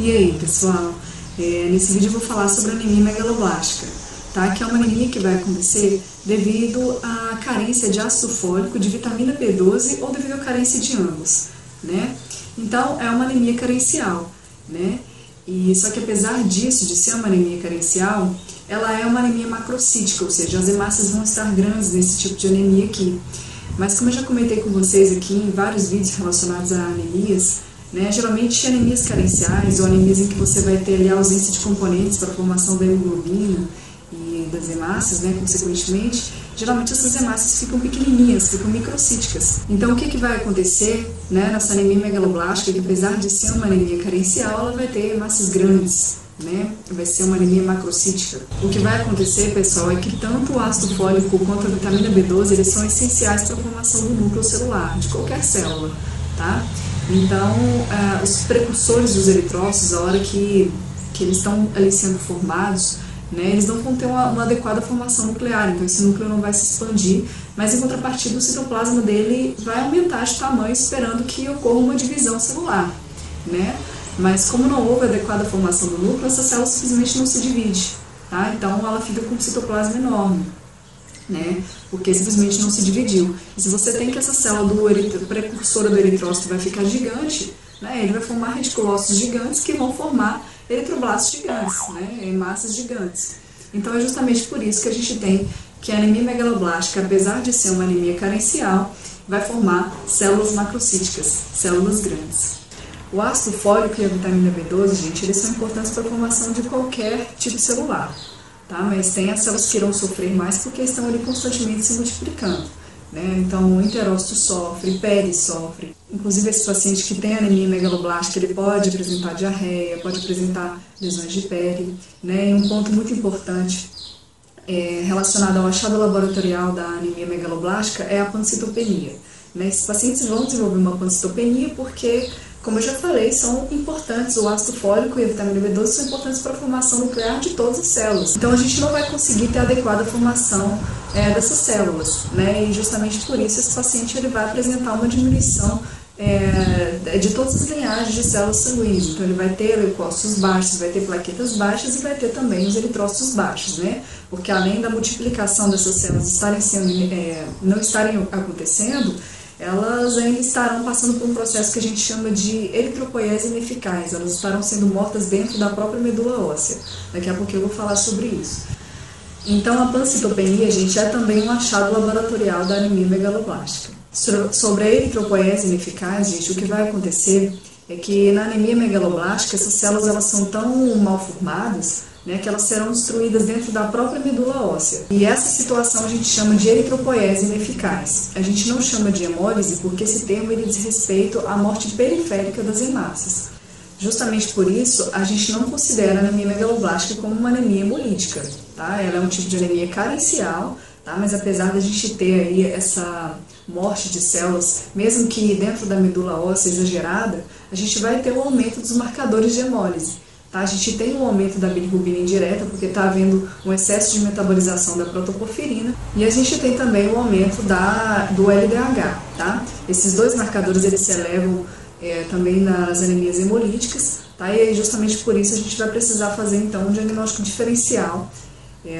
E aí, pessoal? Nesse vídeo eu vou falar sobre a anemia megaloblástica, tá? Que é uma anemia que vai acontecer devido à carência de ácido fólico, de vitamina B12 ou devido à carência de ambos, né? Então, é uma anemia carencial, né? E só que apesar disso, de ser uma anemia carencial, ela é uma anemia macrocítica, ou seja, as hemácias vão estar grandes nesse tipo de anemia aqui. Mas como eu já comentei com vocês aqui em vários vídeos relacionados a anemias, né, geralmente anemias carenciais ou anemias em que você vai ter ali a ausência de componentes para a formação da hemoglobina e das hemácias, né, consequentemente, geralmente essas hemácias ficam pequenininhas, ficam microcíticas. Então o que vai acontecer, né, nessa anemia megaloblástica, que apesar de ser uma anemia carencial, ela vai ter hemácias grandes, né, vai ser uma anemia macrocítica. O que vai acontecer, pessoal, é que tanto o ácido fólico quanto a vitamina B12, eles são essenciais para a formação do núcleo celular, de qualquer célula, tá? Então, os precursores dos eritrócitos, a hora que eles estão ali sendo formados, né, eles não vão ter uma adequada formação nuclear, então esse núcleo não vai se expandir, mas em contrapartida o citoplasma dele vai aumentar de tamanho, esperando que ocorra uma divisão celular, né? Mas como não houve adequada formação do núcleo, essa célula simplesmente não se divide, tá? Então ela fica com um citoplasma enorme, né? Porque simplesmente não se dividiu. E se você tem que essa célula precursora do eritrócito vai ficar gigante, né? Ele vai formar reticulócitos gigantes que vão formar eritroblastos gigantes, né? Hemácias gigantes. Então é justamente por isso que a gente tem que a anemia megaloblástica, apesar de ser uma anemia carencial, vai formar células macrocíticas, células grandes. O ácido fólico e a vitamina B12, gente, eles são importantes para a formação de qualquer tipo celular, tá? Mas tem as células que irão sofrer mais porque estão ali constantemente se multiplicando, né? Então, o enterócito sofre, peri sofre. Inclusive, esse paciente que tem anemia megaloblástica, ele pode apresentar diarreia, pode apresentar lesões de pele, né? E um ponto muito importante relacionado ao achado laboratorial da anemia megaloblástica é a pancitopenia, né? Esses pacientes vão desenvolver uma pancitopenia porque, como eu já falei, são importantes, o ácido fólico e a vitamina B12 são importantes para a formação nuclear de todas as células. Então a gente não vai conseguir ter a adequada formação dessas células, né? E justamente por isso esse paciente ele vai apresentar uma diminuição de todas as linhagens de células sanguíneas. Então ele vai ter leucócitos baixos, vai ter plaquetas baixas e vai ter também os eritrócitos baixos, né? Porque além da multiplicação dessas células não estarem acontecendo, elas ainda estarão passando por um processo que a gente chama de eritropoiese ineficaz. Elas estarão sendo mortas dentro da própria medula óssea. Daqui a pouco eu vou falar sobre isso. Então, a pancitopenia, gente, é também um achado laboratorial da anemia megaloblástica. Sobre a eritropoiese ineficaz, gente, o que vai acontecer é que na anemia megaloblástica, essas células elas são tão mal formadas, né, que elas serão destruídas dentro da própria medula óssea. E essa situação a gente chama de eritropoiese ineficaz. A gente não chama de hemólise porque esse termo ele diz respeito à morte periférica das hemácias. Justamente por isso, a gente não considera a anemia megaloblástica como uma anemia hemolítica, tá? Ela é um tipo de anemia carencial, tá? Mas apesar da gente ter aí essa morte de células, mesmo que dentro da medula óssea exagerada, a gente vai ter um aumento dos marcadores de hemólise. Tá? A gente tem um aumento da bilirrubina indireta, porque está havendo um excesso de metabolização da protoporfirina, e a gente tem também o aumento do LDH. Tá? Esses dois marcadores eles se elevam também nas anemias hemolíticas, tá? E aí, justamente por isso a gente vai precisar fazer então um diagnóstico diferencial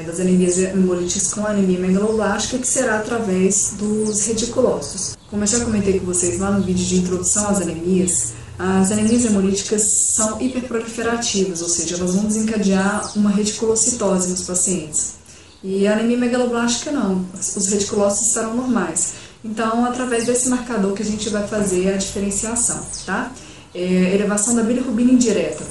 das anemias hemolíticas com a anemia megaloblástica, que será através dos reticulócitos. Como eu já comentei com vocês lá no vídeo de introdução às anemias, as anemias hemolíticas são hiperproliferativas, ou seja, elas vão desencadear uma reticulocitose nos pacientes. E a anemia megaloblástica não, os reticulócitos estarão normais. Então, através desse marcador que a gente vai fazer a diferenciação, tá? Elevação da bilirrubina indireta,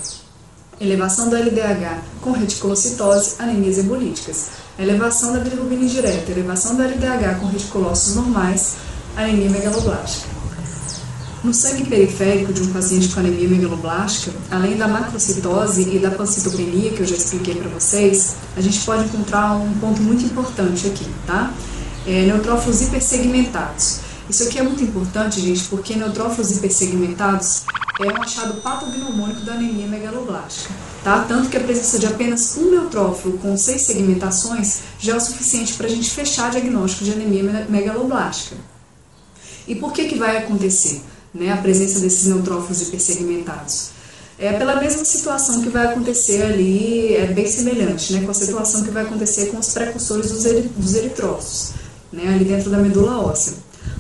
elevação do LDH com reticulocitose, anemias hemolíticas. Elevação da bilirrubina indireta, elevação do LDH com reticulócitos normais, anemia megaloblástica. No sangue periférico de um paciente com anemia megaloblástica, além da macrocitose e da pancitopenia, que eu já expliquei para vocês, a gente pode encontrar um ponto muito importante aqui, tá? Neutrófilos hipersegmentados. Isso aqui é muito importante, gente, porque neutrófilos hipersegmentados é um achado patognomônico da anemia megaloblástica, tá? Tanto que a presença de apenas um neutrófilo com 6 segmentações já é o suficiente para a gente fechar o diagnóstico de anemia megaloblástica. E por que vai acontecer, né, a presença desses neutrófilos hipersegmentados? É pela mesma situação que vai acontecer ali, é bem semelhante, né, com a situação que vai acontecer com os precursores dos eritrócitos, né, ali dentro da medula óssea.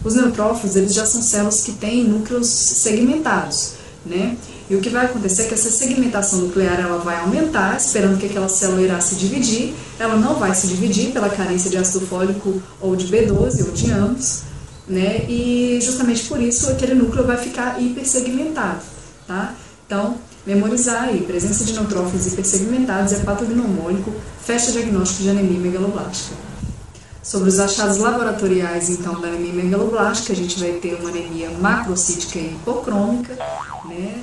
Os neutrófilos, eles já são células que têm núcleos segmentados, né, e o que vai acontecer é que essa segmentação nuclear ela vai aumentar, esperando que aquela célula irá se dividir. Ela não vai se dividir pela carência de ácido fólico ou de B12 ou de ambos, né, e justamente por isso aquele núcleo vai ficar hipersegmentado, tá? Então, memorizar aí, presença de neutrófilos hipersegmentados, hepatognomônico, fecha diagnóstico de anemia megaloblástica. Sobre os achados laboratoriais, então, da anemia megaloblástica, a gente vai ter uma anemia macrocítica e hipocrômica, né?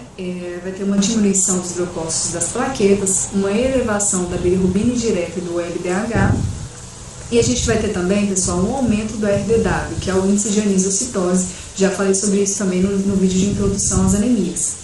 Vai ter uma diminuição dos leucócitos das plaquetas, uma elevação da bilirrubina indireta e do LDH, e a gente vai ter também, pessoal, um aumento do RDW, que é o índice de anisocitose. Já falei sobre isso também no vídeo de introdução às anemias.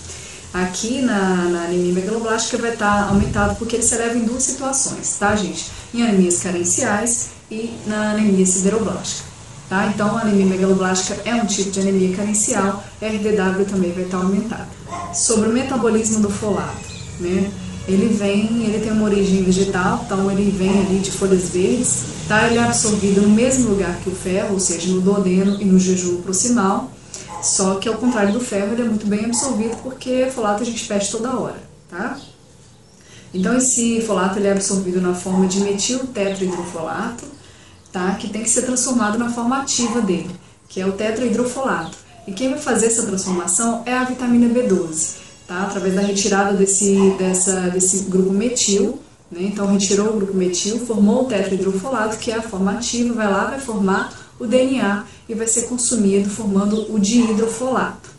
Aqui na anemia megaloblástica vai estar aumentado porque ele se eleva em duas situações, tá, gente? Em anemias carenciais e na anemia sideroblástica, tá? Então, a anemia megaloblástica é um tipo de anemia carencial, RDW também vai estar aumentado. Sobre o metabolismo do folato, né? Ele tem uma origem vegetal, então ele vem ali de folhas verdes, tá? Ele é absorvido no mesmo lugar que o ferro, ou seja, no duodeno e no jejum proximal. Só que ao contrário do ferro, ele é muito bem absorvido porque folato a gente perde toda hora, tá? Então esse folato ele é absorvido na forma de metiltetrahidrofolato, tá? Que tem que ser transformado na forma ativa dele, que é o tetrahidrofolato. E quem vai fazer essa transformação é a vitamina B12, tá? Através da retirada desse grupo metil, né? Então retirou o grupo metil, formou o tetrahidrofolato, que é a forma ativa, vai formar o DNA e vai ser consumido formando o dihidrofolato.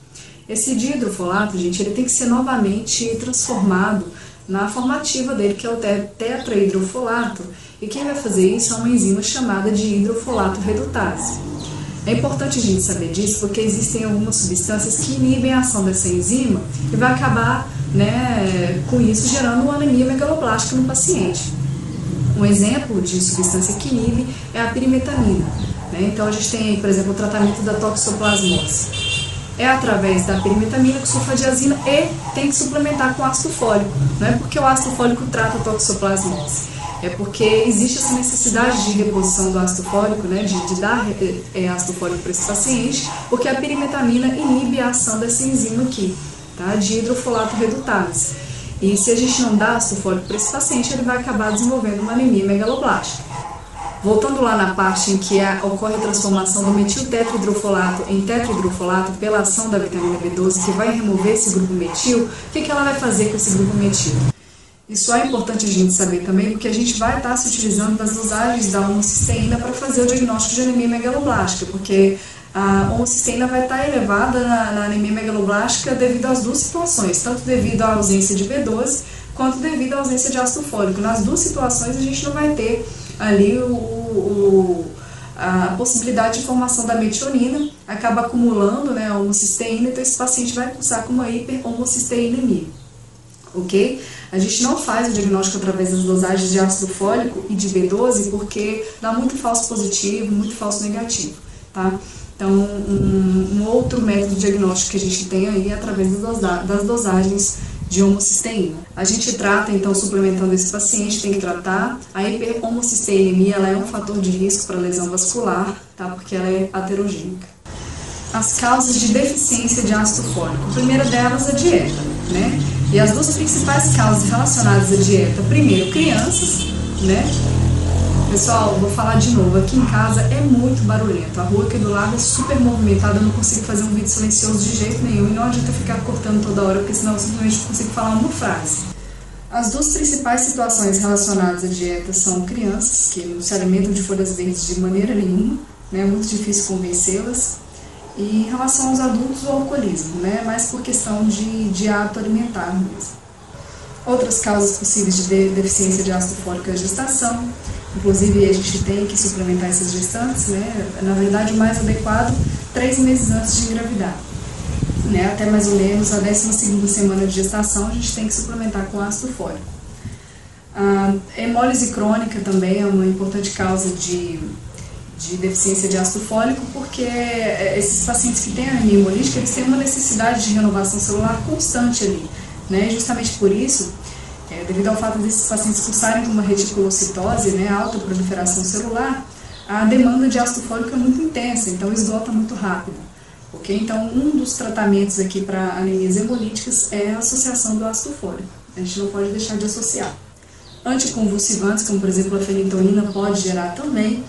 Esse dihidrofolato, gente, ele tem que ser novamente transformado na forma ativa dele, que é o tetrahidrofolato, e quem vai fazer isso é uma enzima chamada de hidrofolato redutase. É importante a gente saber disso porque existem algumas substâncias que inibem a ação dessa enzima e vai acabar, né, com isso gerando uma anemia megaloblástica no paciente. Um exemplo de substância que inibe é a pirimetamina. Então a gente tem aí, por exemplo, o tratamento da toxoplasmose. É através da pirimetamina com sulfadiazina e tem que suplementar com ácido fólico. Não é porque o ácido fólico trata a toxoplasmose, é porque existe essa necessidade de reposição do ácido fólico, né, de dar ácido fólico para esse paciente, porque a pirimetamina inibe a ação dessa enzima aqui, tá, de hidrofolato redutase. E se a gente não dá ácido fólico para esse paciente, ele vai acabar desenvolvendo uma anemia megaloblástica. Voltando lá na parte em que ocorre a transformação do metiltetrahidrofolato em tetrahidrofolato pela ação da vitamina B12, que vai remover esse grupo metil, o que ela vai fazer com esse grupo metil? Isso é importante a gente saber também, porque a gente vai estar se utilizando das dosagens da homocisteína para fazer o diagnóstico de anemia megaloblástica, porque a homocisteína vai estar elevada na anemia megaloblástica devido às duas situações, tanto devido à ausência de B12, quanto devido à ausência de ácido fólico. Nas duas situações a gente não vai ter ali a possibilidade de formação da metionina, acaba acumulando, né, a homocisteína, então esse paciente vai cursar com uma hiperhomocisteinemia, ok? A gente não faz o diagnóstico através das dosagens de ácido fólico e de B12 porque dá muito falso positivo, muito falso negativo, tá? Então, um outro método de diagnóstico que a gente tem aí é através das dosagens de homocisteína. A gente trata, então, suplementando esse paciente, tem que tratar. A hiperhomocisteinemia, ela é um fator de risco para lesão vascular, tá? Porque ela é aterogênica. As causas de deficiência de ácido fólico. A primeira delas é a dieta, né? E as duas principais causas relacionadas à dieta, primeiro, crianças, né? Pessoal, vou falar de novo, aqui em casa é muito barulhento, a rua aqui do lado é super movimentada, eu não consigo fazer um vídeo silencioso de jeito nenhum e não adianta ficar cortando toda hora, porque senão eu simplesmente não consigo falar uma frase. As duas principais situações relacionadas à dieta são crianças, que não se alimentam de folhas verdes de maneira nenhuma, né, é muito difícil convencê-las, e em relação aos adultos, o alcoolismo, né, mais por questão de hábito alimentar mesmo. Outras causas possíveis de deficiência de ácido fólico é a gestação. Inclusive, a gente tem que suplementar essas gestantes, né? Na verdade, o mais adequado, 3 meses antes de engravidar. Né? Até mais ou menos a 12ª semana de gestação, a gente tem que suplementar com ácido fólico. A hemólise crônica também é uma importante causa de deficiência de ácido fólico, porque esses pacientes que têm anemia hemolítica, eles têm uma necessidade de renovação celular constante ali. né? Justamente por isso, devido ao fato desses pacientes cursarem com uma reticulocitose, né, alta proliferação celular, a demanda de ácido fólico é muito intensa, então esgota muito rápido. Okay? Então, um dos tratamentos aqui para anemias hemolíticas é a associação do ácido fólico. A gente não pode deixar de associar. Anticonvulsivantes, como por exemplo a fenitoína, pode gerar também.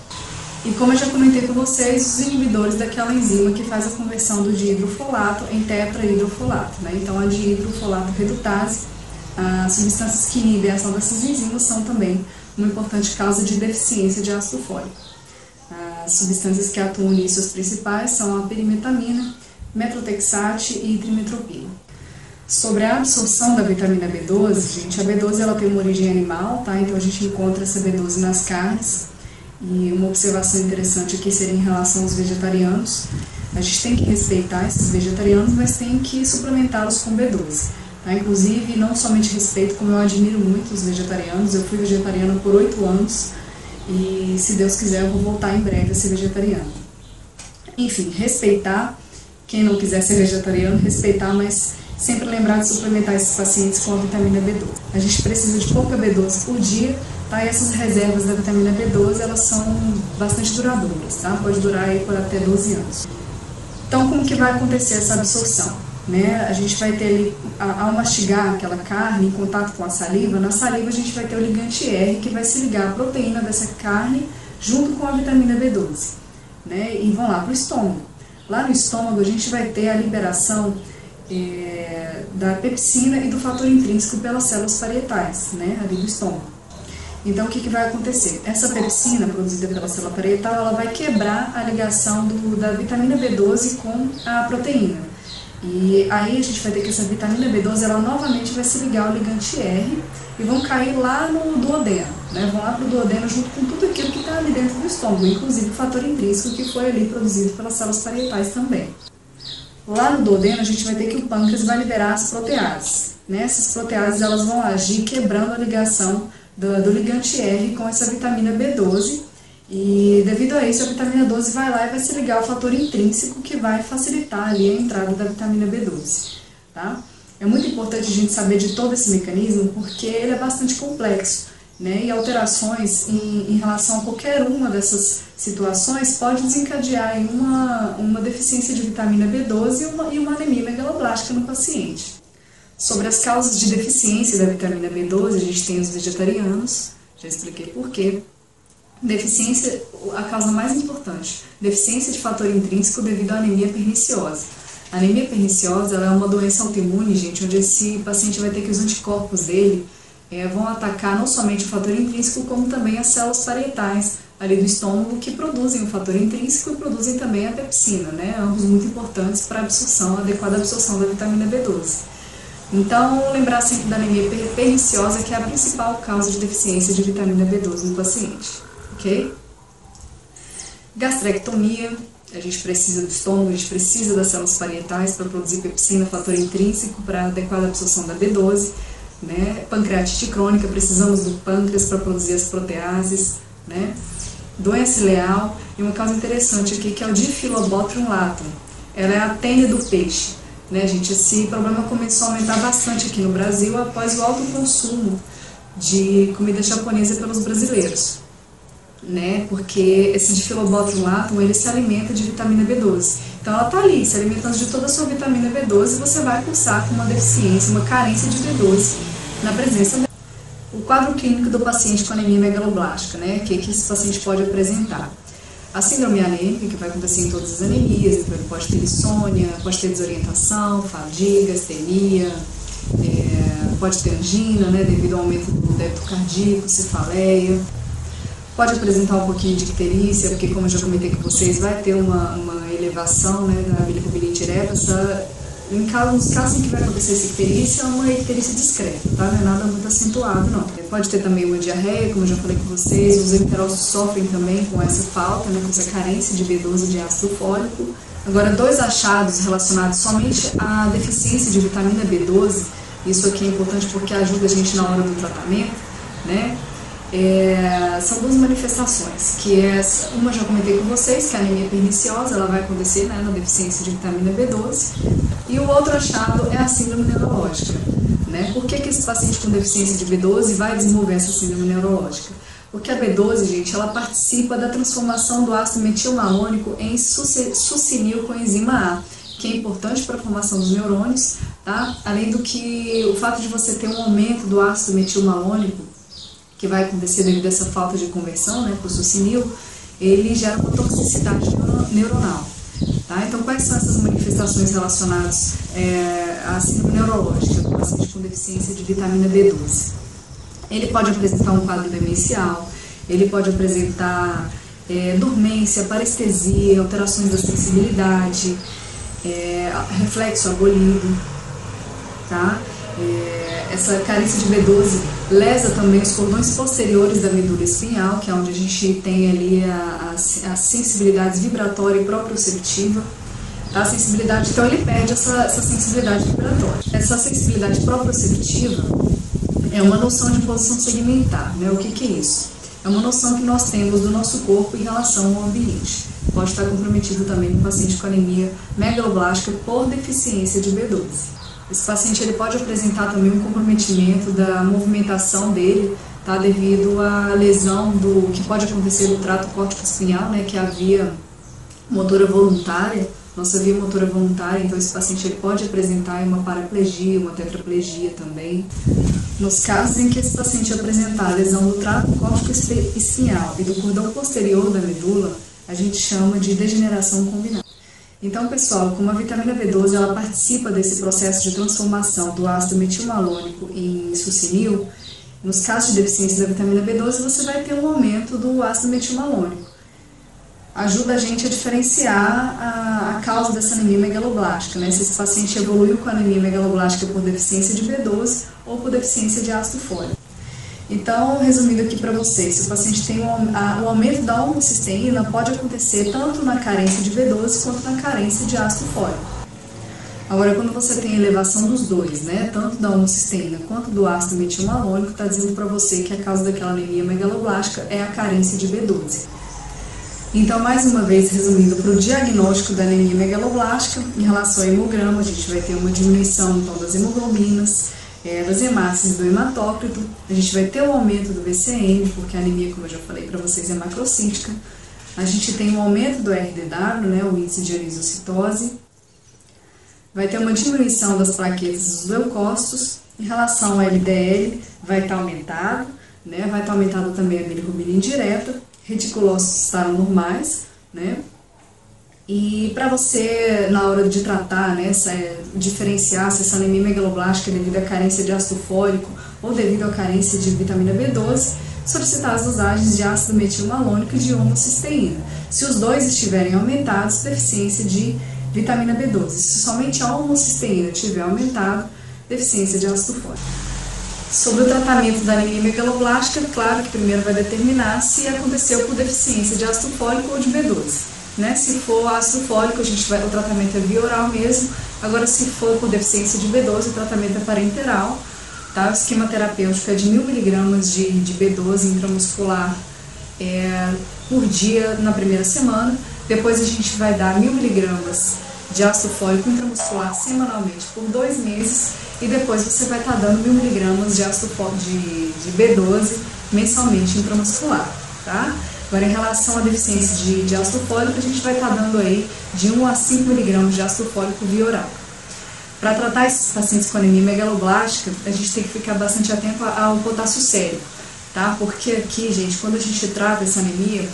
E como eu já comentei com vocês, os inibidores daquela enzima que faz a conversão do dihidrofolato em tetrahidrofolato. Né? Então, a dihidrofolato redutase, as substâncias que inibem a ação dessas enzimas são também uma importante causa de deficiência de ácido fólico. As substâncias que atuam nisso, as principais, são a perimetamina, metrotexate e trimetropina. Sobre a absorção da vitamina B12, gente, a B12 ela tem uma origem animal, tá? Então a gente encontra essa B12 nas carnes. E uma observação interessante aqui seria em relação aos vegetarianos. A gente tem que respeitar esses vegetarianos, mas tem que suplementá-los com B12. Tá? Inclusive, não somente respeito, como eu admiro muito os vegetarianos. Eu fui vegetariana por 8 anos e, se Deus quiser, eu vou voltar em breve a ser vegetariana. Enfim, respeitar. Quem não quiser ser vegetariano, respeitar, mas sempre lembrar de suplementar esses pacientes com a vitamina B12. A gente precisa de pouca B12 por dia, tá? E essas reservas da vitamina B12, elas são bastante duradouras, tá? Pode durar aí por até 12 anos. Então, como que vai acontecer essa absorção? Né? A gente vai ter ali, ao mastigar aquela carne em contato com a saliva, na saliva a gente vai ter o ligante R, que vai se ligar à proteína dessa carne junto com a vitamina B12, né? E vão lá para o estômago. Lá no estômago a gente vai ter a liberação da pepsina e do fator intrínseco pelas células parietais, né, ali do estômago. Então, o que vai acontecer? Essa pepsina produzida pela célula parietal, ela vai quebrar a ligação da vitamina B12 com a proteína. E aí a gente vai ter que essa vitamina B12, ela novamente vai se ligar ao ligante R e vão cair lá no duodeno, né? Vão lá para o duodeno junto com tudo aquilo que está ali dentro do estômago, inclusive o fator intrínseco que foi ali produzido pelas células parietais também. Lá no duodeno, a gente vai ter que o pâncreas vai liberar as proteases. Né? Essas proteases elas vão agir quebrando a ligação do ligante R com essa vitamina B12. E devido a isso, a vitamina 12 vai lá e vai se ligar ao fator intrínseco que vai facilitar ali a entrada da vitamina B12. Tá? É muito importante a gente saber de todo esse mecanismo porque ele é bastante complexo. Né? E alterações em relação a qualquer uma dessas situações pode desencadear em uma deficiência de vitamina B12 e uma anemia megaloblástica no paciente. Sobre as causas de deficiência da vitamina B12, a gente tem os vegetarianos, já expliquei por quê. Deficiência, a causa mais importante, deficiência de fator intrínseco devido à anemia perniciosa. A anemia perniciosa ela é uma doença autoimune, gente, onde esse paciente vai ter que os anticorpos dele vão atacar não somente o fator intrínseco, como também as células parietais ali do estômago que produzem o fator intrínseco e produzem também a pepsina, né? Ambos muito importantes para a absorção, a adequada absorção da vitamina B12. Então, lembrar sempre da anemia perniciosa, que é a principal causa de deficiência de vitamina B12 no paciente, ok? Gastrectomia, a gente precisa do estômago, a gente precisa das células parietais para produzir pepsina, fator intrínseco para a adequada absorção da B12. Né? Pancreatite crônica, precisamos do pâncreas para produzir as proteases, né? Doença ileal, e uma causa interessante aqui que é o Diphyllobothrium latum. Ela é a tênia do peixe, né, gente? Esse problema começou a aumentar bastante aqui no Brasil após o alto consumo de comida japonesa pelos brasileiros, né? Porque esse Diphyllobothrium latum, ele se alimenta de vitamina B12. Então ela está ali, se alimentando de toda a sua vitamina B12 e você vai cursar com uma deficiência, uma carência de B12 na presença dela. O quadro clínico do paciente com anemia megaloblástica, né? Que esse paciente pode apresentar? A síndrome anêmica, que vai acontecer em todas as anemias, então ele pode ter insônia, pode ter desorientação, fadiga, astenia, pode ter angina, né? Devido ao aumento do débito cardíaco, cefaleia. Pode apresentar um pouquinho de icterícia, porque como eu já comentei com vocês, vai ter uma elevação, né, da bilirubilina direta. Nos casos em que vai acontecer essa icterícia, é uma icterícia discreta, tá? Não é nada muito acentuado, não. Pode ter também uma diarreia, como eu já falei com vocês. Os enterócitos sofrem também com essa falta, né, com essa carência de B12 de ácido fólico. Agora, 2 achados relacionados somente à deficiência de vitamina B12, isso aqui é importante porque ajuda a gente na hora do tratamento, né? São duas manifestações, que uma já comentei com vocês, que é a anemia perniciosa, ela vai acontecer, né, na deficiência de vitamina B12, e o outro achado é a síndrome neurológica. Né? Por que esse paciente com deficiência de B12 vai desenvolver essa síndrome neurológica? Porque a B12, gente, ela participa da transformação do ácido metilmalônico em succinilcoenzima A, que é importante para a formação dos neurônios, tá? Além do que o fato de você ter um aumento do ácido metilmalônico, que vai acontecer devido a essa falta de conversão, né, para o succinil, ele gera uma toxicidade neuronal. Tá? Então, quais são essas manifestações relacionadas à síndrome neurológica do paciente com deficiência de vitamina B12? Ele pode apresentar um quadro demencial, ele pode apresentar dormência, parestesia, alterações da sensibilidade, reflexo abolido, tá? Essa carência de B12 lesa também os cordões posteriores da medula espinhal, que é onde a gente tem ali as sensibilidades vibratória e proprioceptiva. A sensibilidade, então ele perde essa sensibilidade vibratória. Essa sensibilidade proprioceptiva é uma noção de posição segmentar, né? O que é isso? É uma noção que nós temos do nosso corpo em relação ao ambiente. Pode estar comprometido também no paciente com anemia megaloblástica por deficiência de B12. Esse paciente ele pode apresentar também um comprometimento da movimentação dele, tá, devido à lesão que pode acontecer no trato córtico-espinhal, né, que é a via motora voluntária, nossa via motora voluntária. Então esse paciente ele pode apresentar uma paraplegia, uma tetraplegia também. Nos casos em que esse paciente apresentar lesão do trato córtico-espinhal e do cordão posterior da medula, a gente chama de degeneração combinada. Então, pessoal, como a vitamina B12 ela participa desse processo de transformação do ácido metilmalônico em succinil, nos casos de deficiência da vitamina B12 você vai ter um aumento do ácido metilmalônico. Ajuda a gente a diferenciar a causa dessa anemia megaloblástica, né? Se esse paciente evoluiu com anemia megaloblástica por deficiência de B12 ou por deficiência de ácido fólico. Então, resumindo aqui para vocês, se o paciente tem o aumento da homocisteína, pode acontecer tanto na carência de B12 quanto na carência de ácido fólico. Agora, quando você tem elevação dos dois, né, tanto da homocisteína quanto do ácido metilmalônico, está dizendo para você que a causa daquela anemia megaloblástica é a carência de B12. Então, mais uma vez, resumindo, para o diagnóstico da anemia megaloblástica, em relação ao hemograma, a gente vai ter uma diminuição então, das hemoglobinas, das hemácias e do hematócrito, a gente vai ter um aumento do VCM, porque a anemia, como eu já falei para vocês, é macrocítica. A gente tem um aumento do RDW, né, o índice de erisocitose. Vai ter uma diminuição das plaquetas dos leucócitos. Em relação ao LDL, vai estar aumentado, né, vai estar aumentado também a bilirrubina indireta, reticulócitos estarão normais, né. E para você, na hora de tratar, né, diferenciar se essa anemia megaloblástica é devido à carência de ácido fólico ou devido à carência de vitamina B12, solicitar as dosagens de ácido metilmalônico e de homocisteína. Se os dois estiverem aumentados, deficiência de vitamina B12. Se somente a homocisteína estiver aumentado, deficiência de ácido fólico. Sobre o tratamento da anemia megaloblástica, claro que primeiro vai determinar se aconteceu por deficiência de ácido fólico ou de B12. Né? Se for ácido fólico, o tratamento é via oral mesmo. Agora, se for por deficiência de B12, o tratamento é parenteral. Tá? O esquema terapêutico é de 1000 mg de B12 intramuscular por dia na primeira semana. Depois a gente vai dar 1000 mg de ácido fólico intramuscular semanalmente por 2 meses. E depois você vai estar dando 1000 mg de ácido fólico de B12 mensalmente intramuscular. Tá? Agora, em relação à deficiência de ácido fólico, a gente vai estar dando aí de 1 a 5 mg de ácido fólico via oral. Para tratar esses pacientes com anemia megaloblástica, a gente tem que ficar bastante atento ao potássio sérico, tá? Porque aqui, gente, quando a gente trata essa anemia,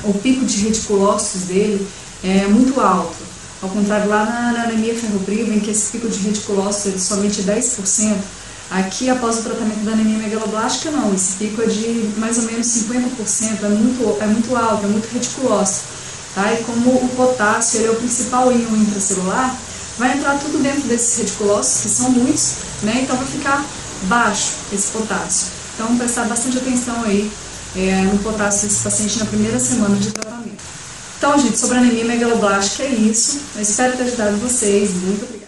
o pico de reticulócitos dele é muito alto. Ao contrário, lá na anemia ferropriva, em que esse pico de reticulócitos é de somente 10%, aqui, após o tratamento da anemia megaloblástica, não, esse pico é de mais ou menos 50%, é muito alto, é muito reticulócito, tá? E como o potássio ele é o principal íon intracelular, vai entrar tudo dentro desses reticulócitos, que são muitos, né? Então vai ficar baixo esse potássio. Então, prestar bastante atenção aí no potássio desse paciente na primeira semana de tratamento. Então, gente, sobre a anemia megaloblástica é isso. Eu espero ter ajudado vocês. Muito obrigada.